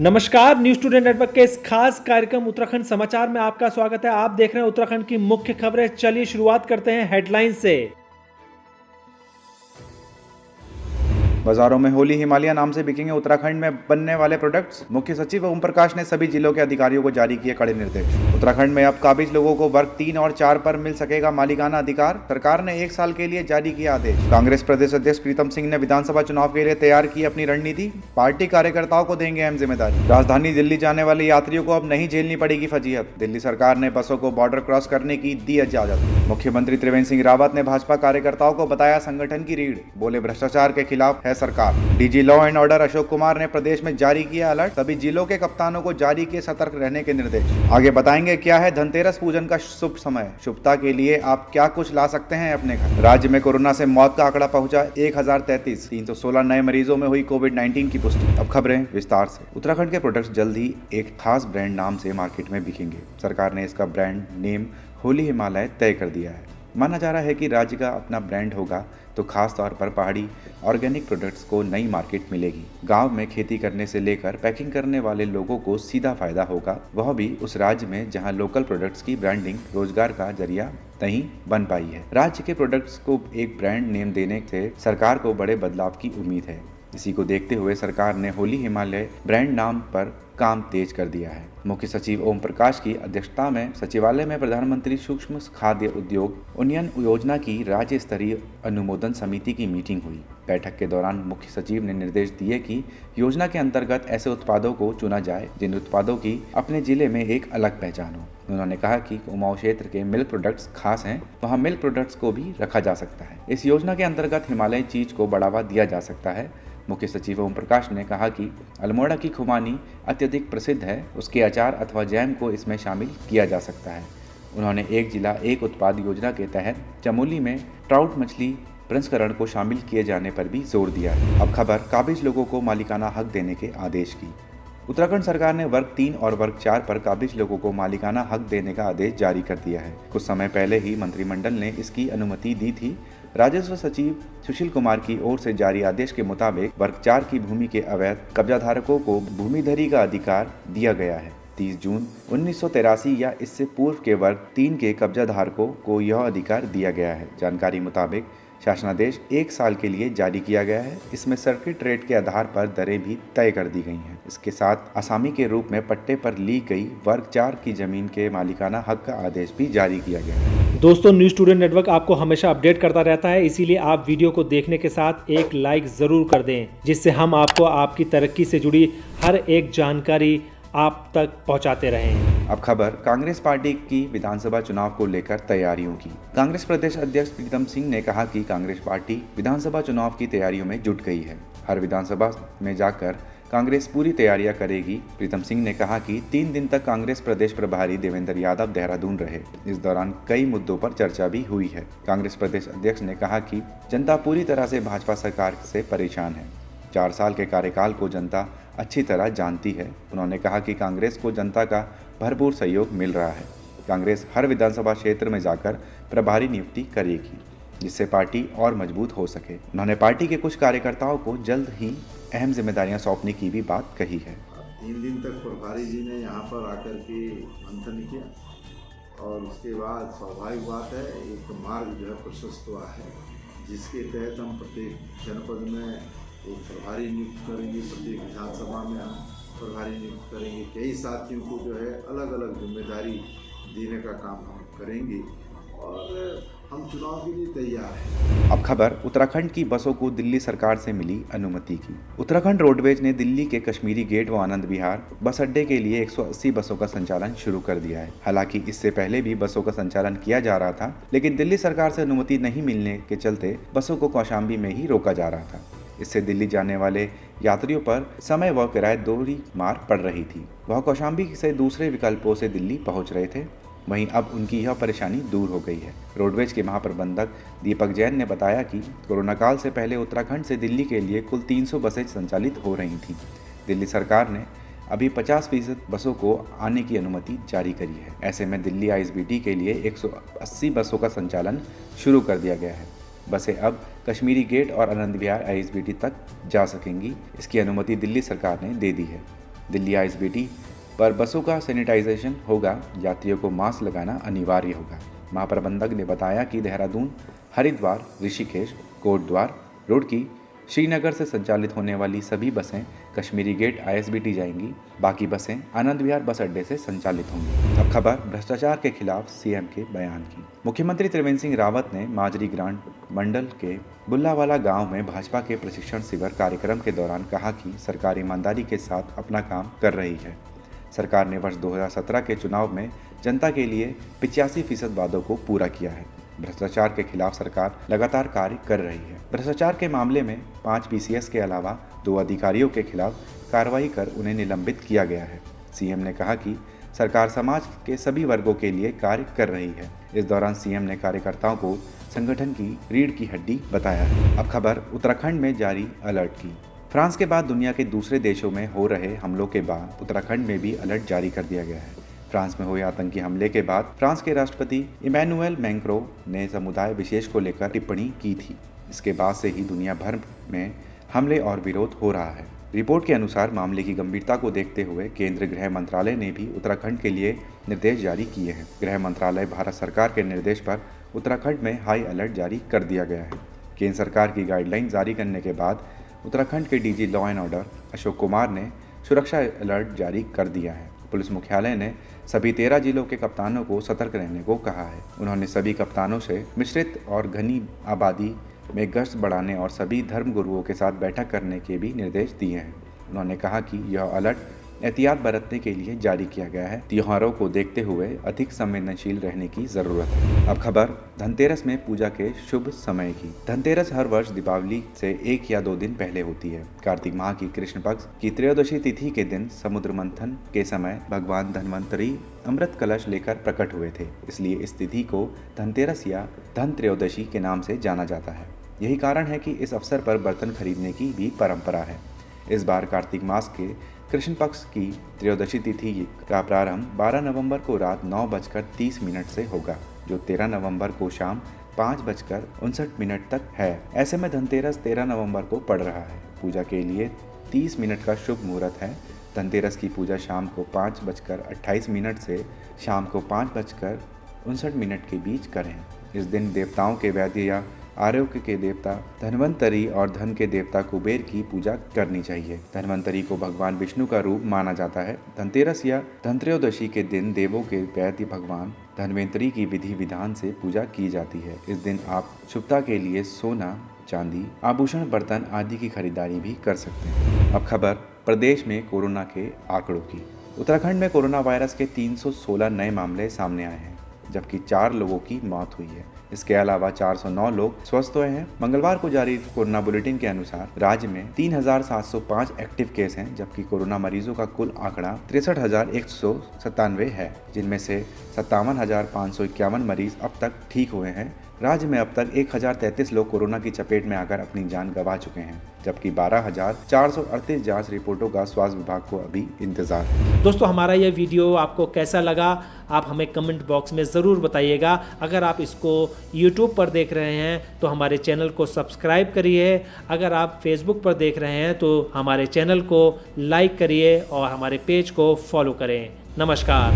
नमस्कार, news today network के इस खास कार्यक्रम उत्तराखंड समाचार में आपका स्वागत है। आप देख रहे हैं उत्तराखंड की मुख्य खबरें। चलिए शुरुआत करते हैं हेडलाइन से। बाजारों में होली हिमालय नाम से बिकेंगे उत्तराखंड में बनने वाले प्रोडक्ट्स। मुख्य सचिव ओम प्रकाश ने सभी जिलों के अधिकारियों को जारी किए कड़े निर्देश। उत्तराखंड में अब काबिज लोगों को वर्ग 3 और 4 पर मिल सकेगा मालिकाना अधिकार। सरकार ने 1 साल के लिए जारी किया आदेश। कांग्रेस प्रदेश अध्यक्ष प्रीतम सिंह ने विधानसभा चुनाव के लिए तैयार की अपनी रणनीति। पार्टी कार्यकर्ताओं को देंगे अहम जिम्मेदारी। राजधानी दिल्ली जाने वाले यात्रियों को अब नहीं झेलनी पड़ेगी फजीहत। दिल्ली सरकार ने बसों को बॉर्डर क्रॉस करने की दी इजाजत। मुख्यमंत्री त्रिवेंद्र सिंह रावत ने भाजपा कार्यकर्ताओं को बताया संगठन की रीढ़। बोले भ्रष्टाचार के खिलाफ है सरकार। DG law and order Ashok Kumar ने प्रदेश में जारी किया अलर्ट। सभी जिलों के कप्तानों को जारी किए सतर्क रहने के निर्देश। आगे बताएंगे क्या है धनतेरस पूजन का शुभ समय। शुभता के लिए आप क्या कुछ ला सकते हैं अपने घर। राज्य में कोरोना से मौत का आंकड़ा पहुंचा 1033। 316 नए मरीजों में हुई कोविड-19 की पुष्टि। अब खबरें विस्तार से। उत्तराखंड के प्रोडक्ट्स जल्द ही एक खास ब्रांड नाम से मार्केट में बिकेंगे। सरकार ने इसका ब्रांड नेम होली हिमालय तय कर दिया है। माना जा रहा है कि राज्य का अपना ब्रांड होगा तो खास तौर पर पहाड़ी ऑर्गेनिक प्रोडक्ट्स को नई मार्केट मिलेगी। गांव में खेती करने से लेकर पैकिंग करने वाले लोगों को सीधा फायदा होगा, वह भी उस राज्य में जहां लोकल प्रोडक्ट्स की ब्रांडिंग रोजगार का जरिया नहीं बन पाई है। राज्य के प्रोडक्ट्स को एक ब्रांड नेम देने से सरकार को बड़े बदलाव की उम्मीद है। इसी को देखते हुए सरकार ने होली हिमालय ब्रांड नाम पर काम तेज कर दिया है। मुख्य सचिव ओम प्रकाश की अध्यक्षता में सचिवालय में प्रधानमंत्री सूक्ष्म खाद्य उद्योग उन्नयन योजना की राज्य स्तरीय अनुमोदन समिति की मीटिंग हुई। बैठक के दौरान मुख्य सचिव ने निर्देश दिए कि योजना के अंतर्गत ऐसे उत्पादों को चुना जाए जिन उत्पादों की अपने जिले में एक अलग पहचान हो। उन्होंने कहा कि कुमाऊं क्षेत्र के मिल्क प्रोडक्ट्स खास हैं, वहाँ मिल्क प्रोडक्ट्स को भी रखा जा सकता है। इस योजना के अंतर्गत हिमालयी चीज को बढ़ावा दिया जा सकता है। मुख्य सचिव ओम प्रकाश ने कहा कि अल्मोड़ा की खुमानी अत्यधिक प्रसिद्ध है, उसके अचार अथवा जैम को इसमें शामिल किया जा सकता है। उन्होंने एक जिला एक उत्पाद योजना के तहत चमोली में ट्राउट मछली प्रसंस्करण को शामिल किए जाने पर भी जोर दिया है। अब खबर काबिज लोगों को मालिकाना हक देने के आदेश की। उत्तराखंड सरकार ने वर्ग 3 और वर्ग 4 पर काबिज लोगों को मालिकाना हक देने का आदेश जारी कर दिया है। कुछ समय पहले ही मंत्रिमंडल ने इसकी अनुमति दी थी। राजस्व सचिव सुशील कुमार की ओर से जारी आदेश के मुताबिक वर्ग 4 की भूमि के अवैध कब्जाधारकों को भूमिधरी का अधिकार दिया गया है। 30 जून 1983 या इससे पूर्व के वर्ग 3 के कब्जाधारकों को यह अधिकार दिया गया है। जानकारी मुताबिक शासनादेश 1 साल के लिए जारी किया गया है। इसमें सर्किट रेट के आधार पर दरें भी तय कर दी गई हैं। इसके साथ आसामी के रूप में पट्टे पर ली गई वर्ग 4 की जमीन के मालिकाना हक का आदेश भी जारी किया गया है। दोस्तों, न्यूज टुडे नेटवर्क आपको हमेशा अपडेट करता रहता है, इसीलिए आप वीडियो को देखने के साथ एक लाइक जरूर कर दें, जिससे हम आपको आपकी तरक्की से जुड़ी हर एक जानकारी आप तक पहुंचाते रहें। अब खबर कांग्रेस पार्टी की विधानसभा चुनाव को लेकर तैयारियों की। कांग्रेस प्रदेश अध्यक्ष प्रीतम सिंह ने कहा कि कांग्रेस पार्टी विधानसभा चुनाव की तैयारियों में जुट गई है। हर विधानसभा में जाकर कांग्रेस पूरी तैयारियां करेगी। प्रीतम सिंह ने कहा कि 3 दिन तक कांग्रेस प्रदेश प्रभारी देवेंद्र यादव देहरादून रहे। इस दौरान कई मुद्दों पर चर्चा भी हुई है। कांग्रेस प्रदेश अध्यक्ष ने कहा कि जनता पूरी तरह से भाजपा सरकार से परेशान है। 4 साल के कार्यकाल को जनता अच्छी तरह जानती है। उन्होंने कहा कि कांग्रेस को जनता का भरपूर सहयोग मिल रहा है। कांग्रेस हर विधानसभा क्षेत्र में जाकर प्रभारी नियुक्ति करेगी, जिससे पार्टी और मजबूत हो सके। उन्होंने पार्टी के कुछ कार्यकर्ताओं को जल्द ही अहम जिम्मेदारियां सौंपने की भी बात कही है। 3 दिन तक प्रभारी जी ने यहाँ पर आकर के मंथन किया और उसके बाद स्वाभाविक बात है एक मार्ग जो है प्रशस्त हुआ है, जिसके तहत हम प्रत्येक जनपद में एक प्रभारी नियुक्त करेंगे। प्रत्येक विधानसभा में हम प्रभारी नियुक्त करेंगे। कई साथियों को जो है अलग अलग जिम्मेदारी देने का काम हम करेंगे और हम चुनाव के लिए तैयार हैं। अब खबर उत्तराखंड की बसों को दिल्ली सरकार से मिली अनुमति की। उत्तराखंड रोडवेज ने दिल्ली के कश्मीरी गेट व आनंद विहार बस अड्डे के लिए 180 बसों का संचालन शुरू कर दिया है। हालांकि इससे पहले भी बसों का संचालन किया जा रहा था, लेकिन दिल्ली सरकार से अनुमति नहीं मिलने के चलते बसों को कौशाम्बी में ही रोका जा रहा था। इससे दिल्ली जाने वाले यात्रियों पर समय व किराए दोहरी मार पड़ रही थी। वह कौशाम्बी से दूसरे विकल्पों से दिल्ली पहुंच रहे थे। वहीं अब उनकी यह परेशानी दूर हो गई है। रोडवेज के महाप्रबंधक दीपक जैन ने बताया कि कोरोना काल से पहले उत्तराखंड से दिल्ली के लिए कुल 300 बसें संचालित हो रही थीं। दिल्ली सरकार ने अभी 50% बसों को आने की अनुमति जारी करी है। ऐसे में दिल्ली आईएसबीटी के लिए 180 बसों का संचालन शुरू कर दिया गया है। बसें अब कश्मीरी गेट और आनंद विहार आईएसबीटी तक जा सकेंगी। इसकी अनुमति दिल्ली सरकार ने दे दी है। दिल्ली आईएसबीटी पर बसों का सैनिटाइजेशन होगा, यात्रियों को मास्क लगाना अनिवार्य होगा। महाप्रबंधक ने बताया कि देहरादून, हरिद्वार, ऋषिकेश, कोटद्वार, रुड़की, श्रीनगर से संचालित होने वाली सभी बसें कश्मीरी गेट आईएसबीटी जाएंगी। बाकी बसें आनंद विहार बस अड्डे से संचालित होंगी। अब खबर भ्रष्टाचार के खिलाफ सीएम के बयान की। मुख्यमंत्री त्रिवेंद्र सिंह रावत ने माजरी ग्रांट मंडल के बुल्लावाला गांव में भाजपा के प्रशिक्षण शिविर कार्यक्रम के दौरान कहा कि सरकार ईमानदारी के साथ अपना काम कर रही है। सरकार ने वर्ष 2017 के चुनाव में जनता के लिए 85% वादों को पूरा किया है। भ्रष्टाचार के खिलाफ सरकार लगातार कार्य कर रही है। भ्रष्टाचार के मामले में 5 पीसीएस के अलावा 2 अधिकारियों के खिलाफ कार्रवाई कर उन्हें निलंबित किया गया है। सीएम ने कहा कि सरकार समाज के सभी वर्गों के लिए कार्य कर रही है। इस दौरान सीएम ने कार्यकर्ताओं को संगठन की रीढ़ की हड्डी बताया है। अब खबर उत्तराखंड में जारी अलर्ट की। फ्रांस के बाद दुनिया के दूसरे देशों में हो रहे हमलों के बाद उत्तराखंड में भी अलर्ट जारी कर दिया गया है। फ्रांस में हुए आतंकी हमले के बाद फ्रांस के राष्ट्रपति इमैनुएल मैक्रों ने समुदाय विशेष को लेकर टिप्पणी की थी। इसके बाद से ही दुनिया भर में हमले और विरोध हो रहा है। रिपोर्ट के अनुसार मामले की गंभीरता को देखते हुए केंद्रीय गृह मंत्रालय ने भी उत्तराखंड के लिए निर्देश जारी किए हैं। गृह मंत्रालय भारत सरकार के निर्देश पर उत्तराखंड में हाई अलर्ट जारी कर दिया गया है। केंद्र सरकार की गाइडलाइन जारी करने के बाद उत्तराखंड के DG law and order Ashok Kumar ने सुरक्षा अलर्ट जारी कर दिया है। पुलिस मुख्यालय ने सभी 13 जिलों के कप्तानों को सतर्क रहने को कहा है। उन्होंने सभी कप्तानों से मिश्रित और घनी आबादी में गश्त बढ़ाने और सभी धर्म गुरुओं के साथ बैठक करने के भी निर्देश दिए हैं। उन्होंने कहा कि यह अलर्ट एहतियात बरतने के लिए जारी किया गया है। त्योहारों को देखते हुए अधिक संवेदनशील रहने की जरूरत है। अब खबर धनतेरस में पूजा के शुभ समय की। धनतेरस हर वर्ष दीपावली से 1 या 2 दिन पहले होती है। कार्तिक माह की कृष्ण पक्ष की त्रयोदशी तिथि के दिन समुद्र मंथन के समय भगवान धन्वंतरी अमृत कलश लेकर प्रकट हुए थे। इसलिए इस तिथि को धनतेरस या धन त्रयोदशी के नाम से जाना जाता है। यही कारण है कि इस अवसर पर बर्तन खरीदने की भी परंपरा है। इस बार कार्तिक मास के कृष्ण पक्ष की त्रयोदशी तिथि का प्रारंभ 12 नवंबर को रात 9:30 से होगा, जो 13 नवंबर को शाम 5:59 तक है। ऐसे में धनतेरस 13 नवंबर को पड़ रहा है। पूजा के लिए 30 मिनट का शुभ मुहूर्त है। धनतेरस की पूजा शाम को 5:28 से शाम को 5:59 के बीच करें। इस दिन देवताओं के वैद्य या आरोग्य के देवता धन्वंतरी और धन के देवता कुबेर की पूजा करनी चाहिए। धन्वंतरी को भगवान विष्णु का रूप माना जाता है। धनतेरस या धनत्रयोदशी के दिन देवों के वैद्य भगवान धन्वंतरी की विधि विधान से पूजा की जाती है। इस दिन आप शुभता के लिए सोना, चांदी, आभूषण, बर्तन आदि की खरीदारी भी कर सकते हैं। अब खबर प्रदेश में कोरोना के आंकड़ों की। उत्तराखंड में कोरोना वायरस के 316 नए मामले सामने आए हैं, जबकि 4 लोगों की मौत हुई है। इसके अलावा 409 लोग स्वस्थ हुए हैं। मंगलवार को जारी कोरोना बुलेटिन के अनुसार राज्य में 3705 एक्टिव केस हैं, जबकि कोरोना मरीजों का कुल आंकड़ा 63,197 है, जिनमें से 57,551 मरीज अब तक ठीक हुए हैं। राज्य में अब तक 1033 लोग कोरोना की चपेट में आकर अपनी जान गंवा चुके हैं, जबकि 12,438 जांच रिपोर्टों का स्वास्थ्य विभाग को अभी इंतजार है। दोस्तों, हमारा यह वीडियो आपको कैसा लगा आप हमें कमेंट बॉक्स में ज़रूर बताइएगा। अगर आप इसको YouTube पर देख रहे हैं तो हमारे चैनल को सब्सक्राइब करिए। अगर आप Facebook पर देख रहे हैं तो हमारे चैनल को लाइक करिए और हमारे पेज को फॉलो करें। नमस्कार।